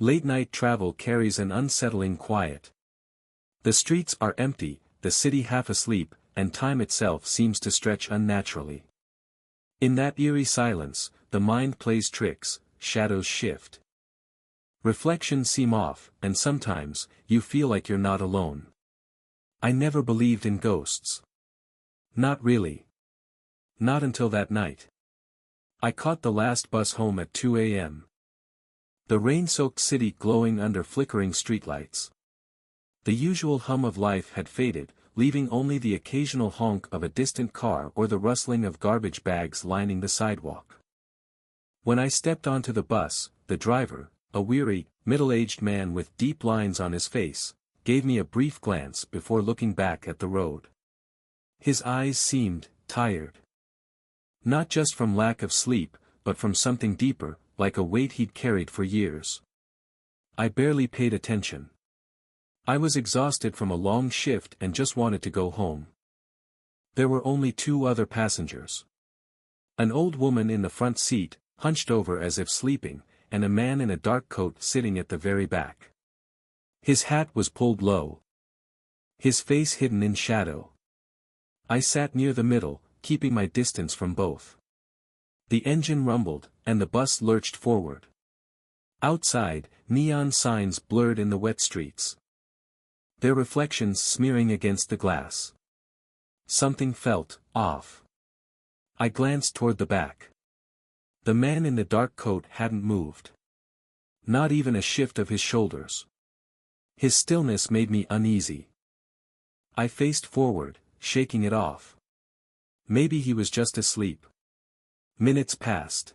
Late-night travel carries an unsettling quiet. The streets are empty, the city half asleep, and time itself seems to stretch unnaturally. In that eerie silence, the mind plays tricks, shadows shift. Reflections seem off, and sometimes, you feel like you're not alone. I never believed in ghosts. Not really. Not until that night. I caught the last bus home at 2 a.m. The rain-soaked city glowing under flickering streetlights. The usual hum of life had faded, leaving only the occasional honk of a distant car or the rustling of garbage bags lining the sidewalk. When I stepped onto the bus, the driver, a weary, middle-aged man with deep lines on his face, gave me a brief glance before looking back at the road. His eyes seemed tired. Not just from lack of sleep, but from something deeper, like a weight he'd carried for years. I barely paid attention. I was exhausted from a long shift and just wanted to go home. There were only 2 other passengers. An old woman in the front seat, hunched over as if sleeping, and a man in a dark coat sitting at the very back. His hat was pulled low. His face hidden in shadow. I sat near the middle, keeping my distance from both. The engine rumbled, and the bus lurched forward. Outside, neon signs blurred in the wet streets. Their reflections smearing against the glass. Something felt off. I glanced toward the back. The man in the dark coat hadn't moved. Not even a shift of his shoulders. His stillness made me uneasy. I faced forward, shaking it off. Maybe he was just asleep. Minutes passed.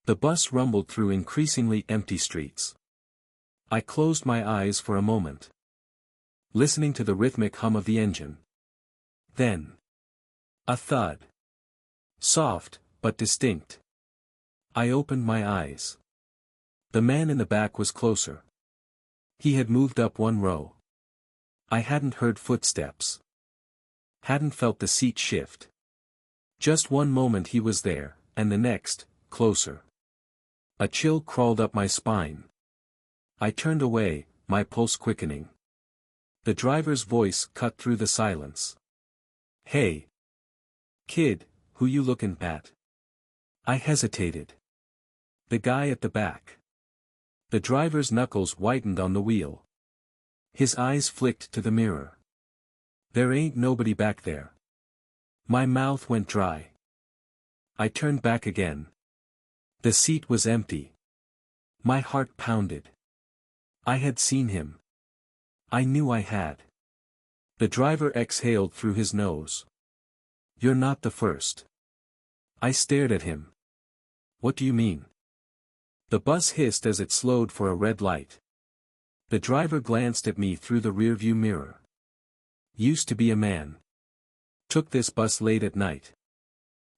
The bus rumbled through increasingly empty streets. I closed my eyes for a moment, listening to the rhythmic hum of the engine. Then, a thud. Soft, but distinct. I opened my eyes. The man in the back was closer. He had moved up 1 row. I hadn't heard footsteps. Hadn't felt the seat shift. Just one moment he was there, and the next, closer. A chill crawled up my spine. I turned away, my pulse quickening. The driver's voice cut through the silence. "Hey, kid, who you looking at?" I hesitated. The guy at the back. The driver's knuckles whitened on the wheel. His eyes flicked to the mirror. "There ain't nobody back there." My mouth went dry. I turned back again. The seat was empty. My heart pounded. I had seen him. I knew I had. The driver exhaled through his nose. "You're not the first." I stared at him. "What do you mean?" The bus hissed as it slowed for a red light. The driver glanced at me through the rearview mirror. "Used to be a man. Took this bus late at night.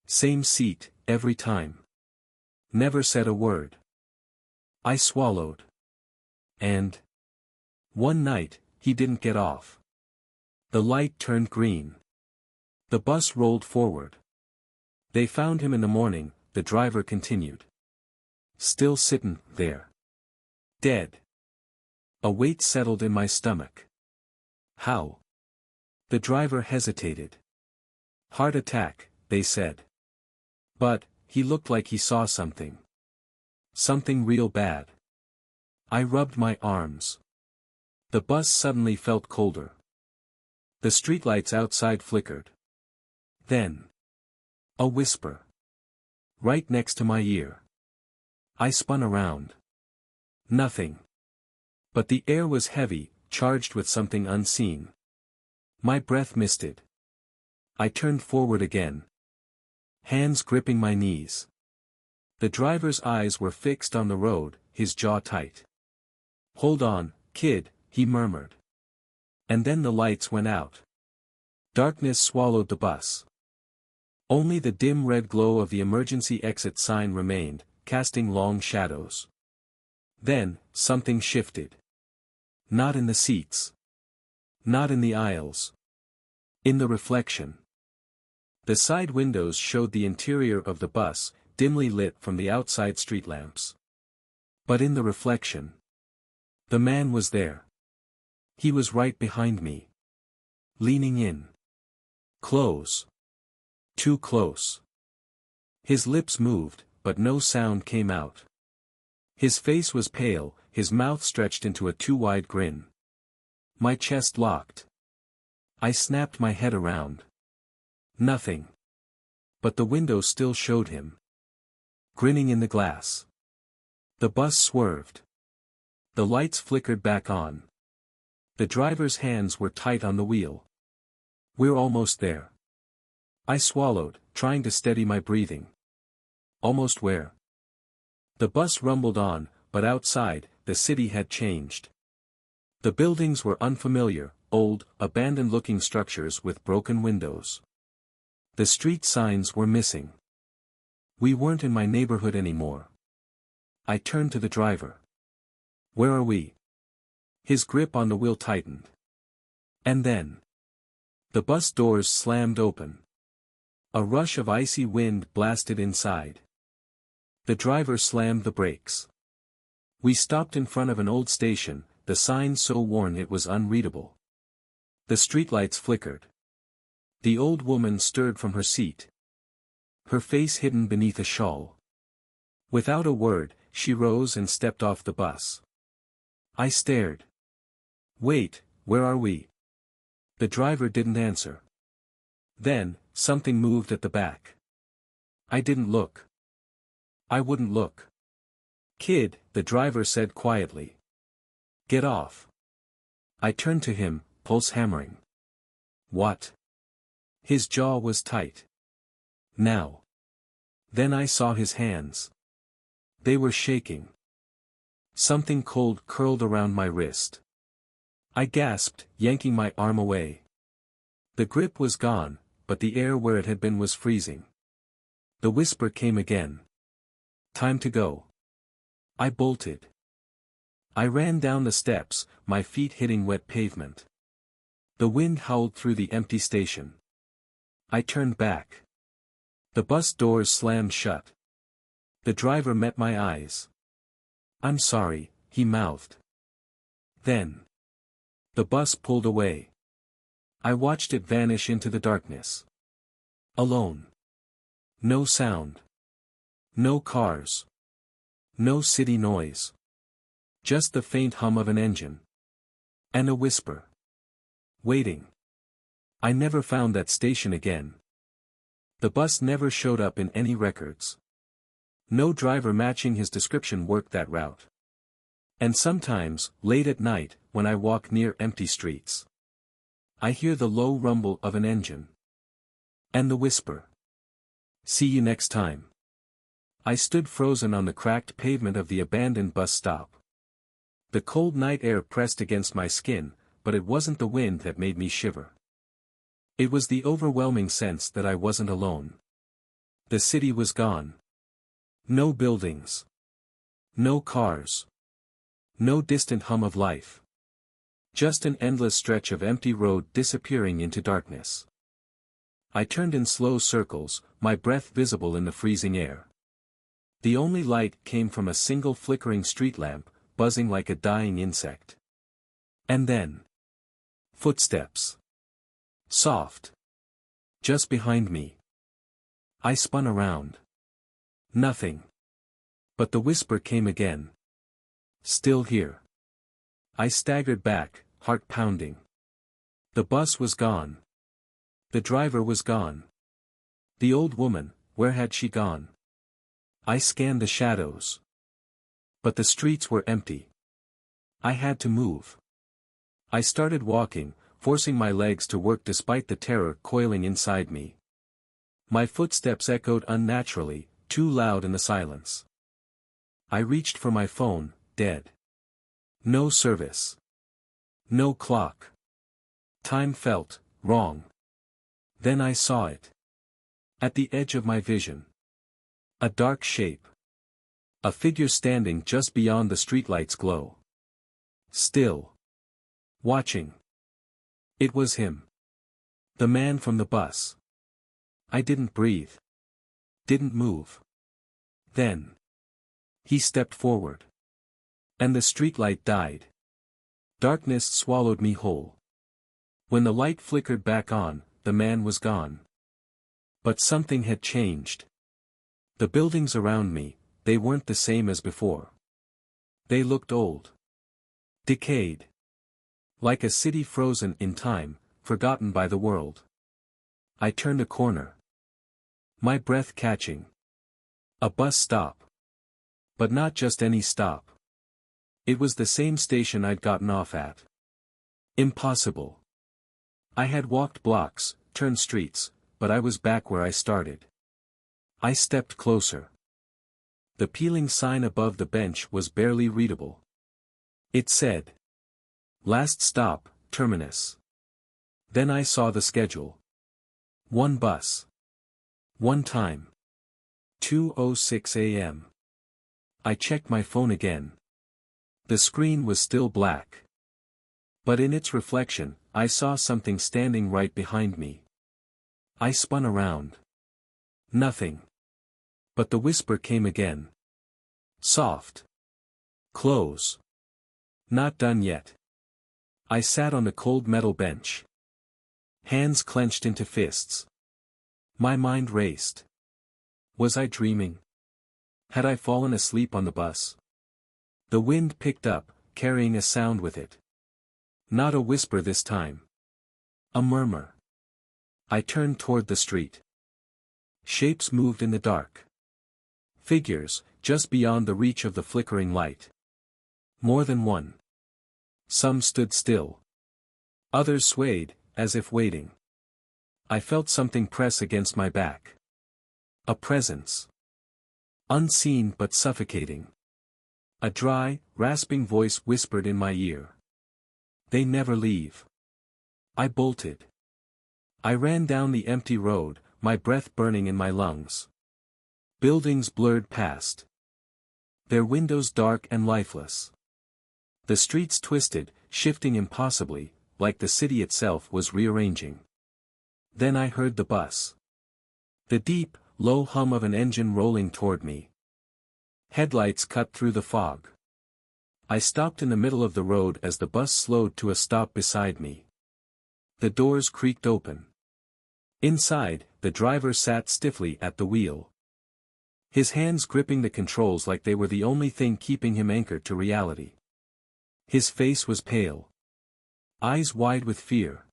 Same seat, every time. Never said a word." I swallowed. And one night, he didn't get off. The light turned green. The bus rolled forward. "They found him in the morning," the driver continued. "Still sittin' there. Dead." A weight settled in my stomach. "How?" The driver hesitated. "Heart attack," they said. But, he looked like he saw something. Something real bad. I rubbed my arms. The bus suddenly felt colder. The streetlights outside flickered. Then, a whisper. Right next to my ear. I spun around. Nothing. But the air was heavy, charged with something unseen. My breath misted. I turned forward again. Hands gripping my knees. The driver's eyes were fixed on the road, his jaw tight. "Hold on, kid," he murmured. And then the lights went out. Darkness swallowed the bus. Only the dim red glow of the emergency exit sign remained, casting long shadows. Then, something shifted. Not in the seats. Not in the aisles. In the reflection. The side windows showed the interior of the bus, dimly lit from the outside street lamps. But in the reflection, The man was there. He was right behind me. Leaning in. Close. Too close. His lips moved, but no sound came out. His face was pale, his mouth stretched into a too wide grin. My chest locked. I snapped my head around. Nothing. But the window still showed him. Grinning in the glass. The bus swerved. The lights flickered back on. The driver's hands were tight on the wheel. We're almost there. I swallowed, trying to steady my breathing. Almost where? The bus rumbled on, but outside, the city had changed. The buildings were unfamiliar, old, abandoned-looking structures with broken windows. The street signs were missing. We weren't in my neighborhood anymore. I turned to the driver. Where are we? His grip on the wheel tightened. And then. The bus doors slammed open. A rush of icy wind blasted inside. The driver slammed the brakes. We stopped in front of an old station, the sign so worn it was unreadable. The streetlights flickered. The old woman stirred from her seat. Her face hidden beneath a shawl. Without a word, she rose and stepped off the bus. I stared. Wait, where are we? The driver didn't answer. Then, something moved at the back. I didn't look. I wouldn't look. Kid, the driver said quietly. Get off. I turned to him, pulse hammering. What? His jaw was tight. Now. Then I saw his hands. They were shaking. Something cold curled around my wrist. I gasped, yanking my arm away. The grip was gone, but the air where it had been was freezing. The whisper came again. Time to go. I bolted. I ran down the steps, my feet hitting wet pavement. The wind howled through the empty station. I turned back. The bus doors slammed shut. The driver met my eyes. I'm sorry, he mouthed. Then. The bus pulled away. I watched it vanish into the darkness. Alone. No sound. No cars. No city noise. Just the faint hum of an engine. And a whisper. Waiting. I never found that station again. The bus never showed up in any records. No driver matching his description worked that route. And sometimes, late at night, when I walk near empty streets, I hear the low rumble of an engine. And the whisper. See you next time. I stood frozen on the cracked pavement of the abandoned bus stop. The cold night air pressed against my skin, but it wasn't the wind that made me shiver. It was the overwhelming sense that I wasn't alone. The city was gone. No buildings. No cars. No distant hum of life. Just an endless stretch of empty road disappearing into darkness. I turned in slow circles, my breath visible in the freezing air. The only light came from a single flickering street lamp, buzzing like a dying insect. And then. Footsteps. Soft. Just behind me. I spun around. Nothing. But the whisper came again. Still here. I staggered back, heart pounding. The bus was gone. The driver was gone. The old woman, where had she gone? I scanned the shadows. But the streets were empty. I had to move. I started walking, forcing my legs to work despite the terror coiling inside me. My footsteps echoed unnaturally, too loud in the silence. I reached for my phone, dead. No service. No clock. Time felt wrong. Then I saw it. At the edge of my vision. A dark shape. A figure standing just beyond the streetlight's glow. Still. Watching. It was him. The man from the bus. I didn't breathe. Didn't move. Then. He stepped forward. And the streetlight died. Darkness swallowed me whole. When the light flickered back on, the man was gone. But something had changed. The buildings around me, they weren't the same as before. They looked old. Decayed. Like a city frozen in time, forgotten by the world. I turned a corner. My breath catching. A bus stop. But not just any stop. It was the same station I'd gotten off at. Impossible. I had walked blocks, turned streets, but I was back where I started. I stepped closer. The peeling sign above the bench was barely readable. It said, "Last stop, Terminus." Then I saw the schedule. One bus. One time. 2:06 a.m. I checked my phone again. The screen was still black. But in its reflection, I saw something standing right behind me. I spun around. Nothing. But the whisper came again. Soft. Close. Not done yet. I sat on the cold metal bench. Hands clenched into fists. My mind raced. Was I dreaming? Had I fallen asleep on the bus? The wind picked up, carrying a sound with it. Not a whisper this time. A murmur. I turned toward the street. Shapes moved in the dark. Figures, just beyond the reach of the flickering light. More than one. Some stood still. Others swayed, as if waiting. I felt something press against my back. A presence. Unseen but suffocating. A dry, rasping voice whispered in my ear. They never leave. I bolted. I ran down the empty road, my breath burning in my lungs. Buildings blurred past. Their windows dark and lifeless. The streets twisted, shifting impossibly, like the city itself was rearranging. Then I heard the bus. The deep, low hum of an engine rolling toward me. Headlights cut through the fog. I stopped in the middle of the road as the bus slowed to a stop beside me. The doors creaked open. Inside, the driver sat stiffly at the wheel. His hands gripping the controls like they were the only thing keeping him anchored to reality. His face was pale. Eyes wide with fear.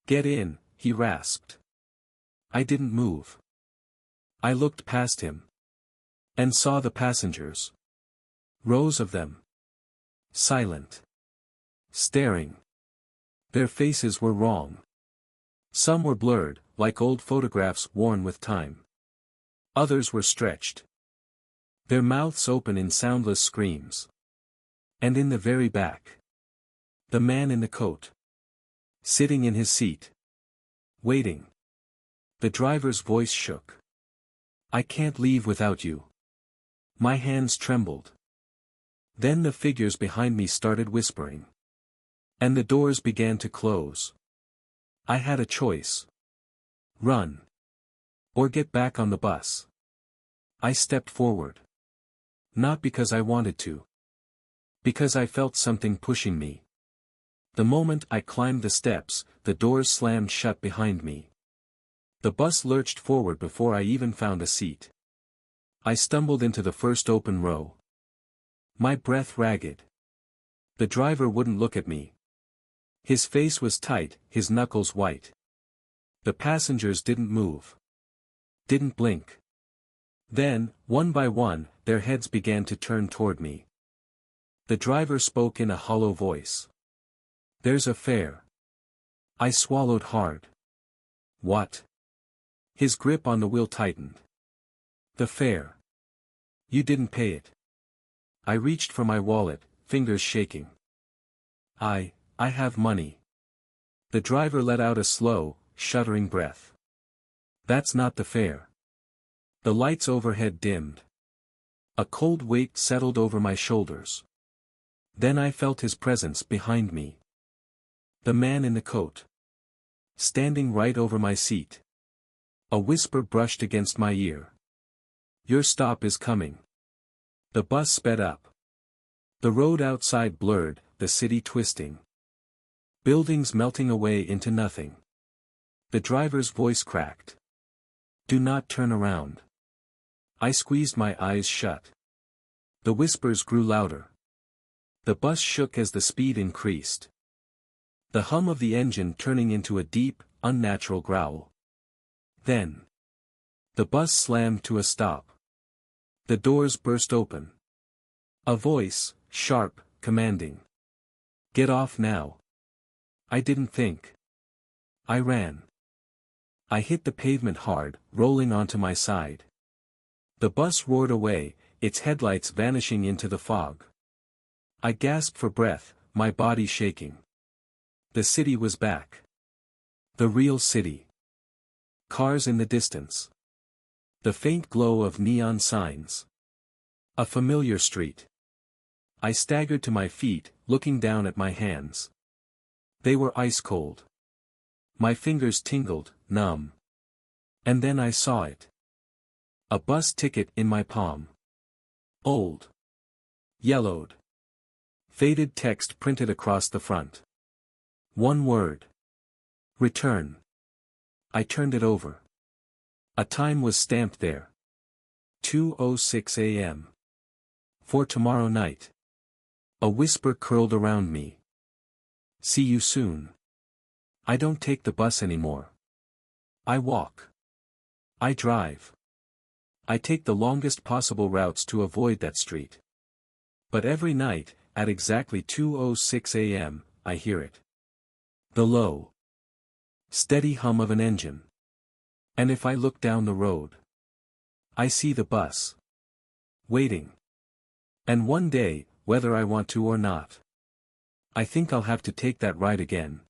"Get in," he rasped. I didn't move. I looked past him. And saw the passengers. Rows of them. Silent. Staring. Their faces were wrong. Some were blurred, like old photographs worn with time. Others were stretched. Their mouths open in soundless screams. And in the very back. The man in the coat. Sitting in his seat. Waiting. The driver's voice shook. "I can't leave without you." My hands trembled. Then the figures behind me started whispering. And the doors began to close. I had a choice. Run. Or get back on the bus. I stepped forward. Not because I wanted to. Because I felt something pushing me. The moment I climbed the steps, the doors slammed shut behind me. The bus lurched forward before I even found a seat. I stumbled into the first open row. My breath ragged. The driver wouldn't look at me. His face was tight, his knuckles white. The passengers didn't move. Didn't blink. Then, one by one, their heads began to turn toward me. The driver spoke in a hollow voice. "There's a fare." I swallowed hard. "What?" His grip on the wheel tightened. "The fare. You didn't pay it." I reached for my wallet, fingers shaking. I have money." The driver let out a slow, shuddering breath. "That's not the fare." The lights overhead dimmed. A cold weight settled over my shoulders. Then I felt his presence behind me. The man in the coat. Standing right over my seat. A whisper brushed against my ear. "Your stop is coming." The bus sped up. The road outside blurred, the city twisting. Buildings melting away into nothing. The driver's voice cracked. Do not turn around. I squeezed my eyes shut. The whispers grew louder. The bus shook as the speed increased. The hum of the engine turning into a deep, unnatural growl. Then, the bus slammed to a stop. The doors burst open. A voice, sharp, commanding. Get off now. I didn't think. I ran. I hit the pavement hard, rolling onto my side. The bus roared away, its headlights vanishing into the fog. I gasped for breath, my body shaking. The city was back. The real city. Cars in the distance. The faint glow of neon signs. A familiar street. I staggered to my feet, looking down at my hands. They were ice cold. My fingers tingled, numb. And then I saw it. A bus ticket in my palm. Old. Yellowed. Faded text printed across the front. One word. Return. I turned it over. A time was stamped there. 2:06 a.m. For tomorrow night. A whisper curled around me. See you soon. I don't take the bus anymore. I walk. I drive. I take the longest possible routes to avoid that street. But every night, at exactly 2:06 a.m., I hear it. The low, steady hum of an engine. And if I look down the road, I see the bus. Waiting. And one day, whether I want to or not, I think I'll have to take that ride again.